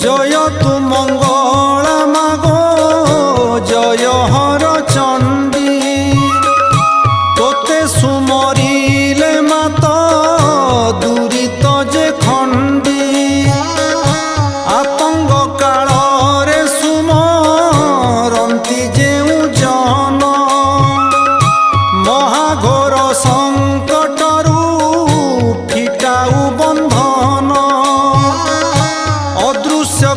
जय तु मंगला मागो जय हर चंडी तोते सुमरिले मात दूरित जे खंडी आतंग काल रे सुमरंती जेउ जन महाघोर संकटरू फिटाऊ बंधन अदृश्य